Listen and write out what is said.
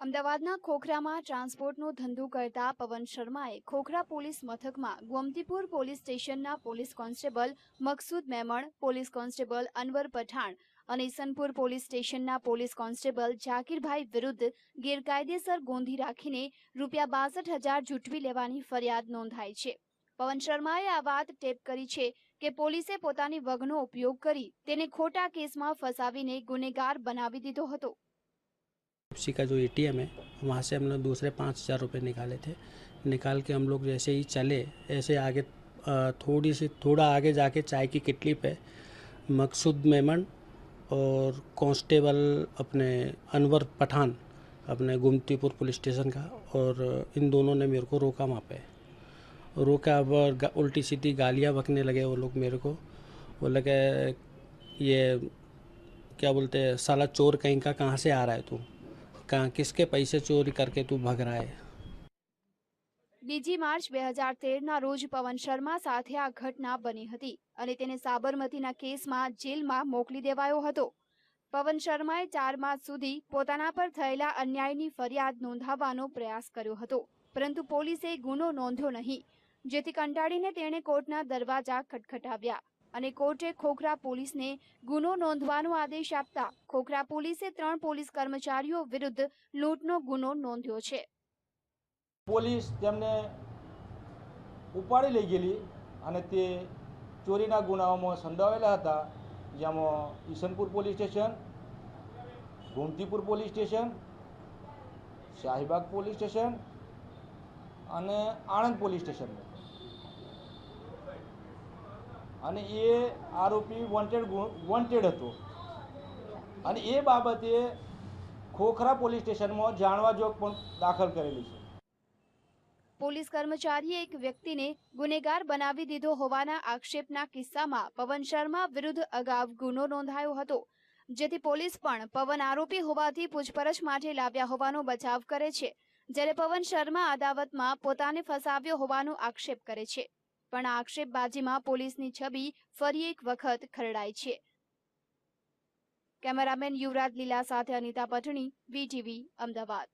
અમદાવાદના ખોખરામાં ટ્રાન્સપોર્ટનો ધંધો કરતા પવન શર્માએ ખોખરા પોલીસ મથકમાં ગોમતીપુર પોલીસ સ્ટેશનના police constable Maqsood Memon, police constable Anwar Pathan અને ઈસનપુર પોલીસ સ્ટેશનના પોલીસ કોન્સ્ટેબલ જાકીરભાઈ વિરુદ્ધ ગેરકાયદેસર ગોંધી રાખીને ₹62,000 ઝૂંટવી લેવાની ફરિયાદ નોંધાઈ છે। પવન શર્માએ આ વાત ટેપ કરી છે કે પોલીસે પોતાની વગનો ઉપયોગ કરી તેને ખોટા કેસમાં ફસાવીને ગુનેગાર બનાવી દીધો હતો। पेप्सी का जो एटीएम है वहाँ से हमने दूसरे 5,000 रुपये निकाले थे। निकाल के हम लोग जैसे ही चले ऐसे आगे थोड़ा आगे जाके चाय की किटली पे मकसूद मेमन और कांस्टेबल अपने अनवर पठान अपने गोमतीपुर पुलिस स्टेशन का, और इन दोनों ने मेरे को रोका। वहाँ पे रोका, अब उल्टी सीधी गालियाँ बकने लगे वो लोग मेरे को। बोले कि ये क्या बोलते हैं, साला चोर कहीं का, कहाँ से आ रहा है तू, कहाँ किसके पैसे चोरी करके तू भाग रहा है। 2 માર્ચ 2013ના રોજ પવન શર્મા સાથે આ ઘટના બની હતી અને તેને સાબરમતીના કેસમાં જેલમાં મોકલી દેવાયો હતો। પવન શર્માએ 4 માસ સુધી પોતાના પર થયેલા અન્યાયની ફરિયાદ નોંધાવવાનો પ્રયાસ કર્યો હતો, પરંતુ પોલીસે ગુનો નોંધ્યો નહીં, જેથી કંટાળીને તેણે કોર્ટના દરવાજા ખટખટાવ્યા અને કોર્ટે ખોખરા પોલીસને ગુનો નોંધવાનો આદેશ આપતા ખોખરા પોલીસે 3 પોલીસ કર્મચારીઓ વિરુદ્ધ લૂંટનો ગુનો નોંધ્યો છે। પોલીસ તેમને ઉપાડી લઈ ગયેલી અને તે ચોરીના ગુનાઓમાં સંડોવાયેલા હતા, જેમાં Isanpur police station, Gomtipur police station, Shahibag police station અને આણંદ પોલીસ સ્ટેશન। અને એ આરોપી વોન્ટેડ હતો અને એ બાબતે ખોખરા પોલીસ સ્ટેશનમાં જાણવા જોગ પણ દાખલ કરેલી છે। પોલીસ કર્મચારીએ એક વ્યક્તિને ગુનેગાર બનાવી દીધો હોવાના આક્ષેપના કિસ્સામાં પવન શર્મા વિરુદ્ધ અગાઉ ગુનો નોંધાયો હતો, જેથી પોલીસ પણ પવન આરોપી હોવાથી પૂછપરછ માટે લાવ્યા હોવાનો બચાવ કરે છે, જ્યારે પવન શર્મા અદાવતમાં પોતાને ફસાવ્યો હોવાનો આક્ષેપ કરે છે, પણ આ આક્ષેપબાજીમાં પોલીસની છબી ફરી એક વખત ખરડાઈ છે। કેમેરામેન યુવરાજ લીલા સાથે અનિતા પટણી, VTV, અમદાવાદ।